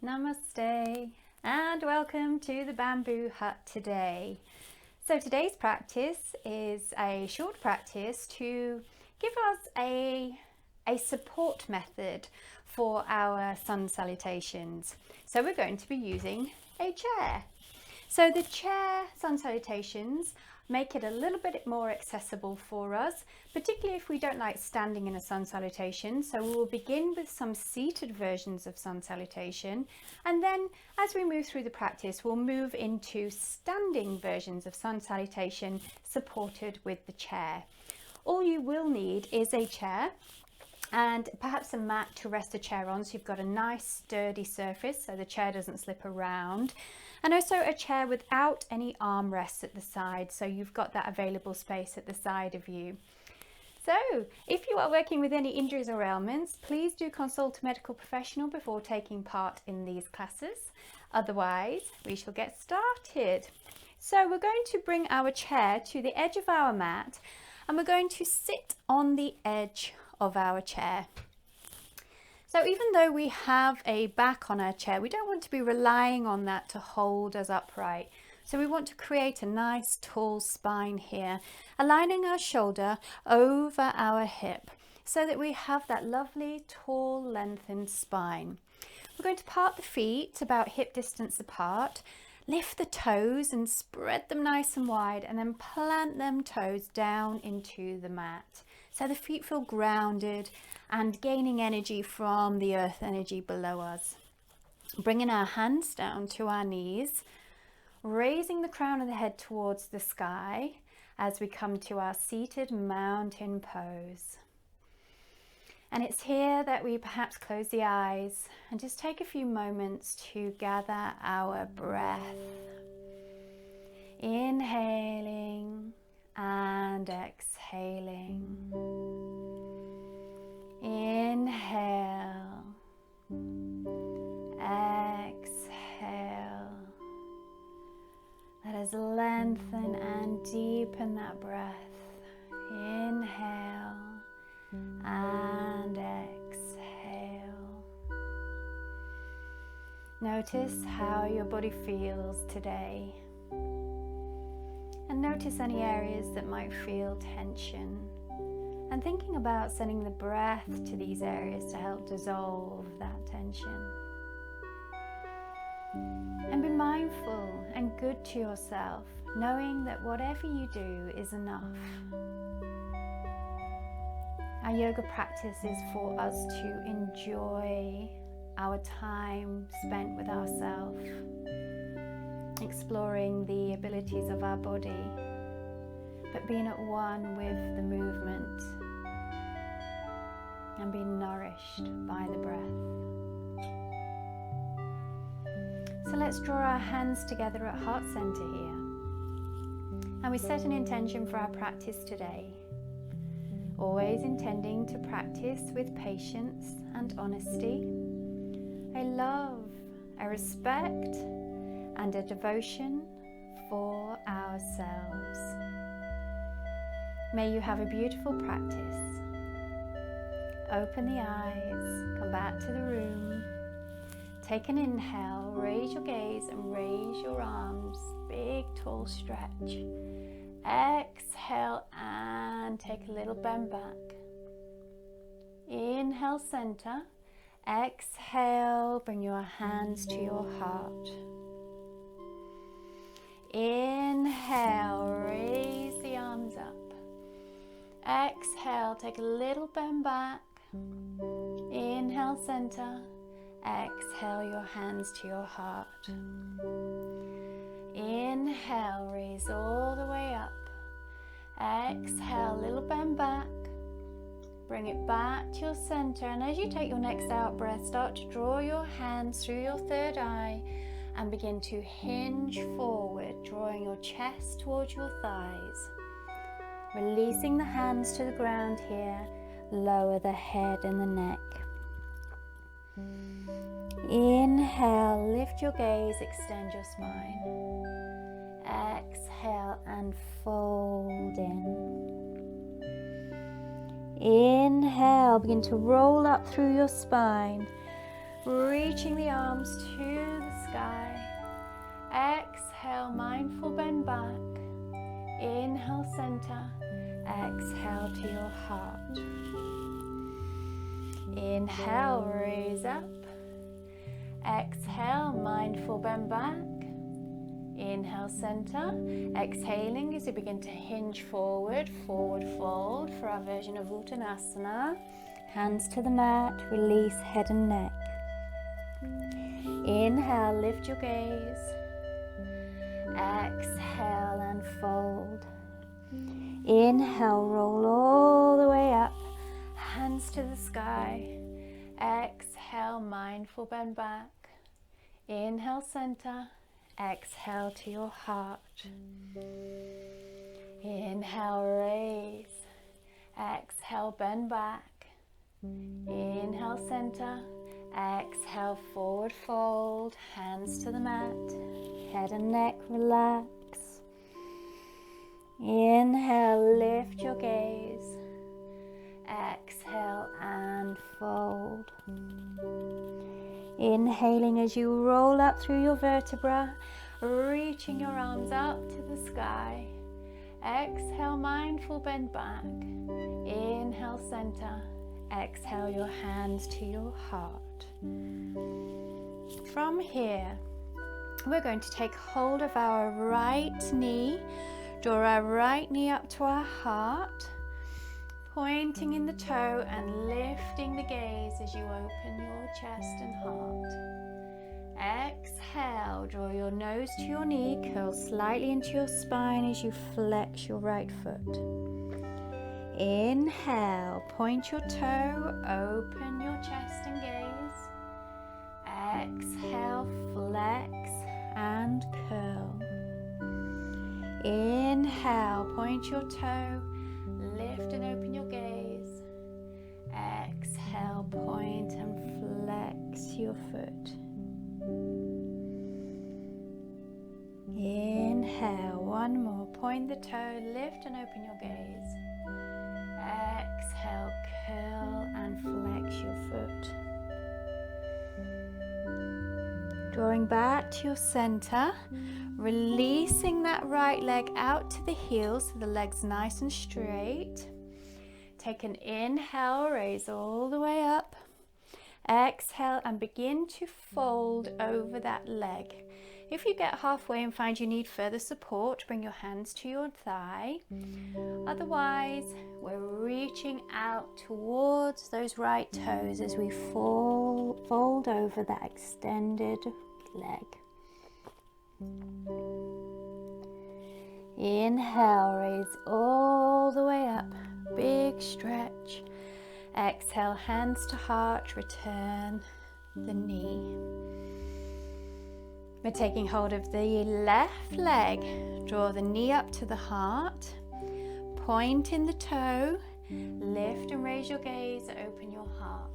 Namaste and welcome to the bamboo hut today. So today's practice is a short practice to give us a support method for our sun salutations. So we're going to be using a chair. So the chair sun salutations make it a little bit more accessible for us, particularly if we don't like standing in a sun salutation. So we will begin with some seated versions of sun salutation, and then as we move through the practice, we'll move into standing versions of sun salutation supported with the chair. All you will need is a chair and perhaps a mat to rest the chair on, so you've got a nice sturdy surface so the chair doesn't slip around, and also a chair without any armrests at the side, so you've got that available space at the side of you. So if you are working with any injuries or ailments, please do consult a medical professional before taking part in these classes. Otherwise, we shall get started. So we're going to bring our chair to the edge of our mat and we're going to sit on the edge of our chair. So even though we have a back on our chair, we don't want to be relying on that to hold us upright. So we want to create a nice tall spine here, aligning our shoulder over our hip so that we have that lovely tall lengthened spine. We're going to part the feet about hip distance apart, lift the toes and spread them nice and wide, and then plant them toes down into the mat. So the feet feel grounded and gaining energy from the earth energy below us. Bringing our hands down to our knees, raising the crown of the head towards the sky as we come to our seated mountain pose. And it's here that we perhaps close the eyes and just take a few moments to gather our breath. Inhaling and exhaling. Inhale, exhale. Let us lengthen and deepen that breath. Inhale and exhale. Notice how your body feels today. And notice any areas that might feel tension. And thinking about sending the breath to these areas to help dissolve that tension. And be mindful and good to yourself, knowing that whatever you do is enough. Our yoga practice is for us to enjoy our time spent with ourselves, exploring the abilities of our body, but being at one with the movement and being nourished by the breath. So let's draw our hands together at heart center here, and we set an intention for our practice today, always intending to practice with patience and honesty, a love, a respect, and a devotion for ourselves. May you have a beautiful practice. Open the eyes, come back to the room. Take an inhale, raise your gaze and raise your arms. Big, tall stretch. Exhale and take a little bend back. Inhale, center. Exhale, bring your hands to your heart. Inhale, raise the arms up. Exhale, take a little bend back. Inhale, center. Exhale, your hands to your heart. Inhale, raise all the way up. Exhale, little bend back. Bring it back to your center, and as you take your next out breath, start to draw your hands through your third eye and begin to hinge forward, drawing your chest towards your thighs. Releasing the hands to the ground here, lower the head and the neck. Inhale, lift your gaze, extend your spine. Exhale and fold in. Inhale, begin to roll up through your spine. reaching the arms to the sky. Exhale, mindful bend back. Inhale, center. Exhale to your heart. Inhale, raise up. Exhale, mindful bend back. Inhale, center. Exhaling as you begin to hinge forward, forward fold for our version of Uttanasana. Hands to the mat, release head and neck. Inhale, lift your gaze. Exhale and fold. Inhale, roll all the way up. Hands to the sky. Exhale, mindful bend back. Inhale, center. Exhale to your heart. Inhale, raise. Exhale, bend back. Inhale, center. Exhale, forward fold. Hands to the mat. Head and neck relax. Inhale, lift your gaze. Exhale and fold. Inhaling as you roll up through your vertebra, reaching your arms up to the sky. Exhale, mindful bend back. Inhale, center. Exhale, your hands to your heart. From here, we're going to take hold of our right knee. Draw our right knee up to our heart, pointing in the toe and lifting the gaze as you open your chest and heart. Exhale, draw your nose to your knee, curl slightly into your spine as you flex your right foot. Inhale, point your toe, open your chest and gaze. Exhale, flex and curl. Inhale, point your toe, lift and open your gaze. Exhale, point and flex your foot. Inhale, one more, point the toe, lift and open your gaze. Exhale, curl and flex your foot. Drawing back to your center, releasing that right leg out to the heel so the leg's nice and straight. Take an inhale, raise all the way up. Exhale and begin to fold over that leg. If you get halfway and find you need further support, bring your hands to your thigh. Otherwise, we're reaching out towards those right toes as we fold over that extended leg. Inhale, raise all the way up, big stretch. Exhale, hands to heart, return the knee. We're taking hold of the left leg, draw the knee up to the heart, point in the toe, lift and raise your gaze, open your heart.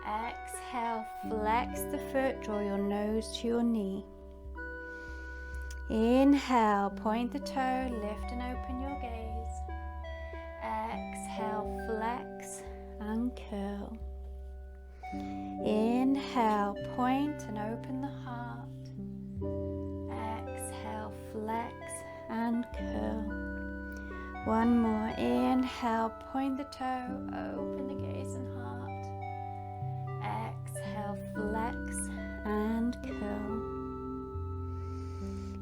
Exhale, flex the foot, draw your nose to your knee. Inhale, point the toe, lift and open your gaze. Exhale, flex and curl. Inhale, point and open the heart. Exhale, flex and curl. One more, inhale, point the toe, open the gaze and heart. Exhale, flex and curl.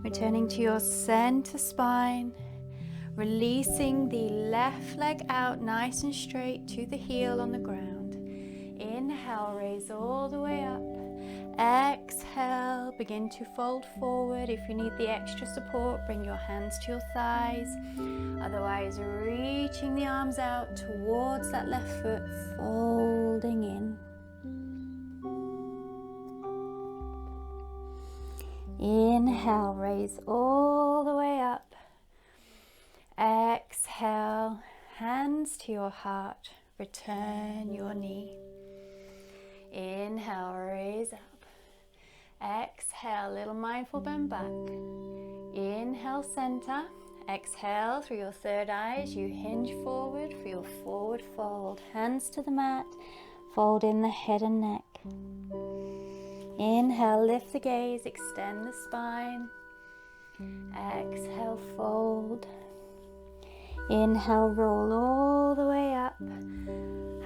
Returning to your center spine, releasing the left leg out nice and straight to the heel on the ground. Inhale, raise all the way up. Exhale, begin to fold forward. If you need the extra support, bring your hands to your thighs. Otherwise, reaching the arms out towards that left foot, folding in. Inhale, raise all the way up. Exhale, hands to your heart, return your knee. Inhale, raise up. Exhale, little mindful bend back. Inhale, center. Exhale, through your third eye, as you hinge forward for your forward fold. Hands to the mat, Fold in the head and neck. Inhale, lift the gaze, extend the spine. Exhale, fold. Inhale, roll all the way up.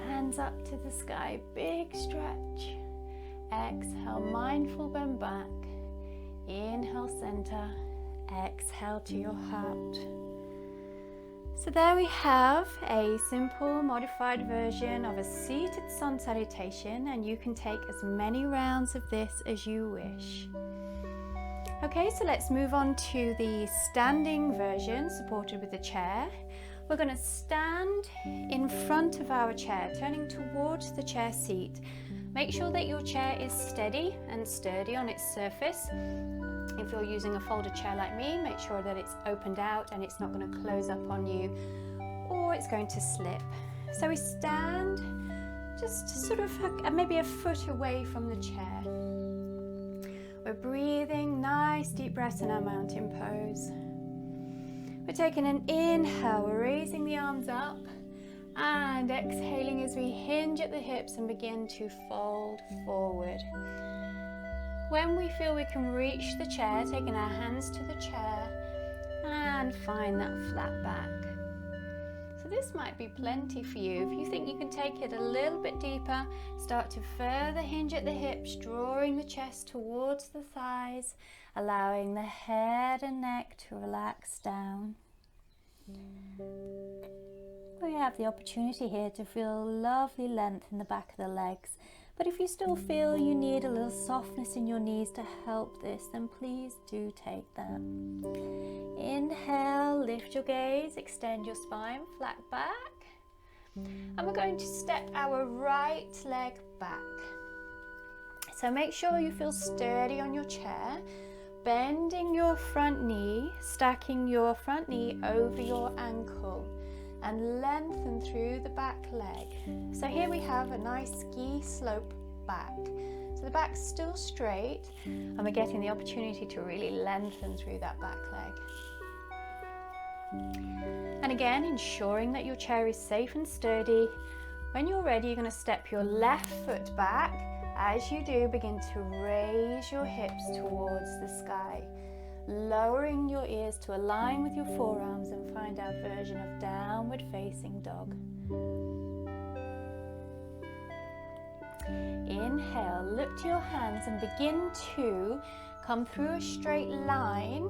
Hands up to the sky, big stretch. Exhale, mindful bend back. Inhale, center. Exhale to your heart. So there we have a simple modified version of a seated sun salutation, and you can take as many rounds of this as you wish. Okay, so let's move on to the standing version supported with the chair. We're going to stand in front of our chair, turning towards the chair seat. Make sure that your chair is steady and sturdy on its surface. If you're using a folded chair like me, make sure that it's opened out and it's not going to close up on you or it's going to slip. So we stand just sort of maybe a foot away from the chair. We're breathing nice deep breaths in our mountain pose. We're taking an inhale, we're raising the arms up and exhaling as we hinge at the hips and begin to fold forward. When we feel we can reach the chair, taking our hands to the chair and find that flat back. So this might be plenty for you. If you think you can take it a little bit deeper, start to further hinge at the hips, drawing the chest towards the thighs, allowing the head and neck to relax down. We have the opportunity here to feel lovely length in the back of the legs. But if you still feel you need a little softness in your knees to help this, then please do take that. Inhale, lift your gaze, extend your spine, flat back. And we're going to step our right leg back. So make sure you feel sturdy on your chair, bending your front knee, stacking your front knee over your ankle, and lengthen through the back leg. So here we have a nice ski slope back. So the back's still straight and we're getting the opportunity to really lengthen through that back leg. And again, ensuring that your chair is safe and sturdy. When you're ready, you're going to step your left foot back. As you do, begin to raise your hips towards the sky, lowering your ears to align with your forearms and find our version of downward facing dog. Inhale, lift your hands and begin to come through a straight line,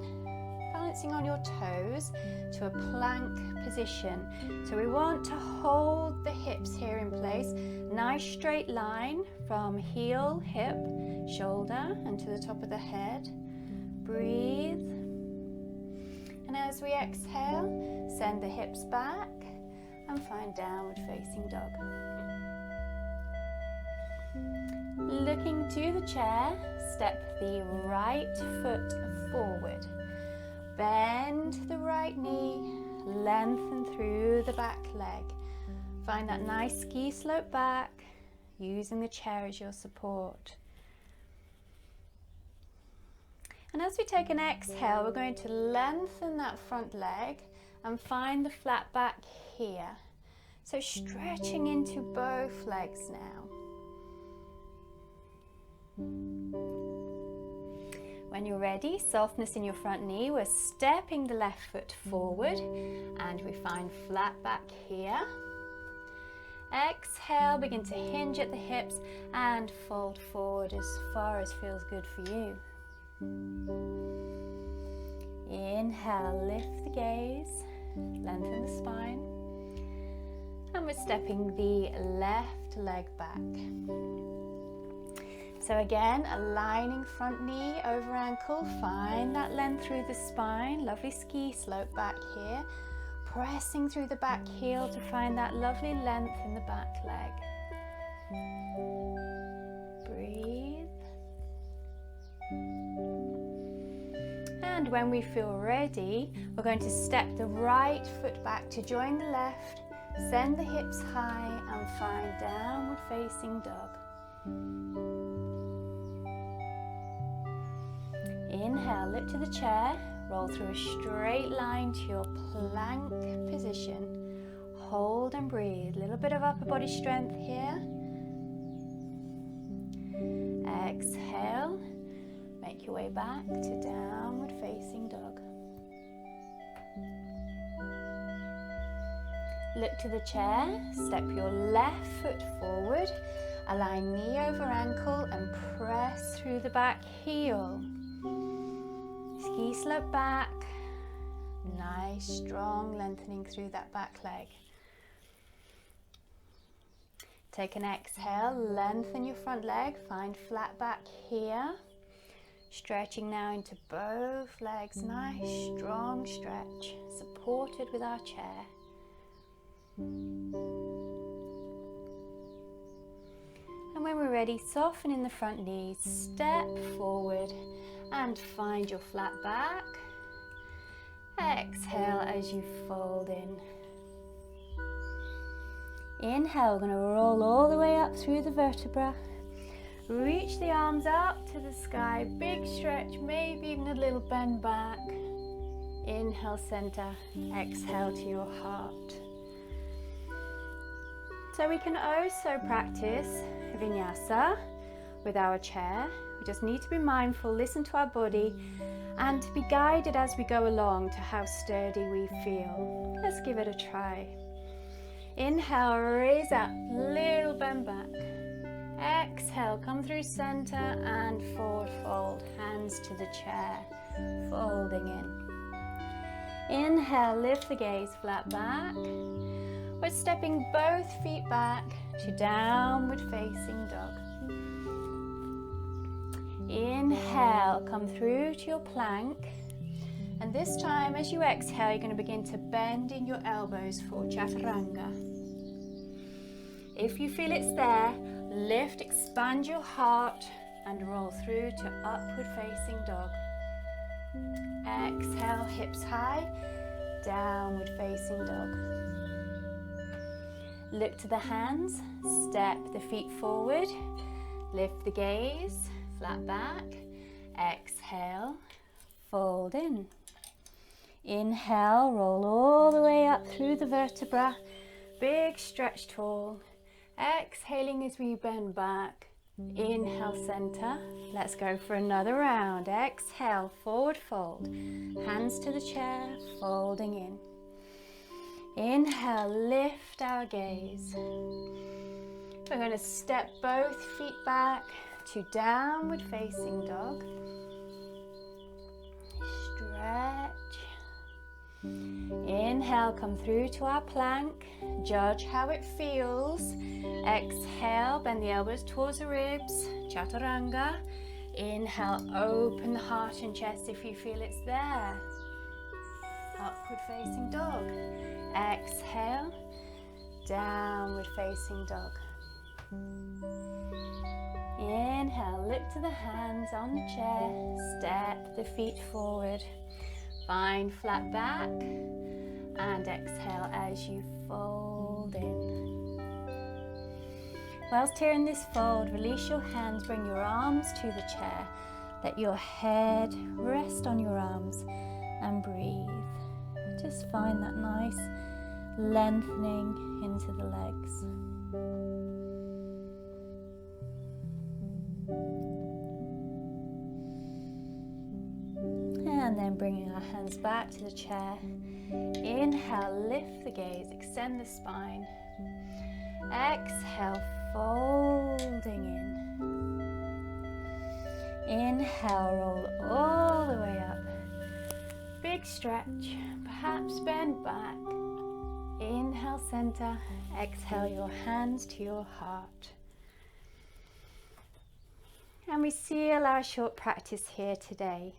balancing on your toes to a plank position. So we want to hold the hips here in place. Nice straight line from heel, hip, shoulder and to the top of the head. Breathe. And as we exhale, send the hips back and find downward facing dog. Looking to the chair, step the right foot forward. Bend the right knee, lengthen through the back leg. Find that nice ski slope back, using the chair as your support. And as we take an exhale, we're going to lengthen that front leg and find the flat back here. So stretching into both legs now. When you're ready, softness in your front knee, we're stepping the left foot forward and we find flat back here. Exhale, begin to hinge at the hips and fold forward as far as feels good for you. Inhale, lift the gaze, lengthen the spine, and we're stepping the left leg back. So again, aligning front knee over ankle, find that length through the spine, lovely ski slope back here, pressing through the back heel to find that lovely length in the back leg. Breathe. And when we feel ready, we're going to step the right foot back to join the left, send the hips high and find downward facing dog. Inhale, lift to the chair, roll through a straight line to your plank position. Hold and breathe. A little bit of upper body strength here. make your way back to downward facing dog. Look to the chair, step your left foot forward, align knee over ankle and press through the back heel. Ski slope back, nice strong lengthening through that back leg. Take an exhale, lengthen your front leg, find flat back here. Stretching now into both legs, nice strong stretch, supported with our chair. And when we're ready, soften in the front knees, step forward and find your flat back. Exhale as you fold in. Inhale, we're going to roll all the way up through the vertebra. Reach the arms up to the sky, big stretch, maybe even a little bend back. Inhale, center, exhale to your heart. So we can also practice vinyasa with our chair. We just need to be mindful, listen to our body, and to be guided as we go along to how sturdy we feel. Let's give it a try. Inhale, raise up, little bend back. Exhale, come through center and forward fold, hands to the chair, folding in. Inhale, lift the gaze, flat back. We're stepping both feet back to downward facing dog. Inhale, come through to your plank. And this time as you exhale, you're going to begin to bend in your elbows for chaturanga. If you feel it's there, lift, expand your heart and roll through to upward facing dog. Exhale, hips high, downward facing dog. Look to the hands, step the feet forward, lift the gaze, flat back, exhale, fold in. Inhale, roll all the way up through the vertebra, big stretch tall. Exhaling as we bend back, inhale center. Let's go for another round. Exhale, forward fold, hands to the chair, folding in. Inhale, lift our gaze. We're going to step both feet back to downward facing dog. Stretch. Inhale, come through to our plank. Judge how it feels. Exhale, bend the elbows towards the ribs. Chaturanga. Inhale, open the heart and chest if you feel it's there. Upward facing dog. Exhale, downward facing dog. Inhale, lift to the hands on the chair, step the feet forward, find flat back, and exhale as you fold in. Whilst here in this fold, release your hands, bring your arms to the chair, let your head rest on your arms and breathe. Just find that nice lengthening into the legs. And then bringing our hands back to the chair. Inhale, lift the gaze, extend the spine. Exhale, folding in. Inhale, roll all the way up. Big stretch, perhaps bend back. Inhale, center. Exhale, your hands to your heart. And we seal our short practice here today.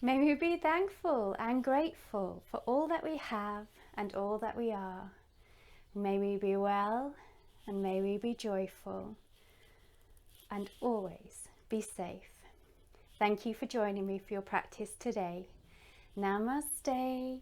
May we be thankful and grateful for all that we have and all that we are. May we be well and may we be joyful and always be safe. Thank you for joining me for your practice today. Namaste.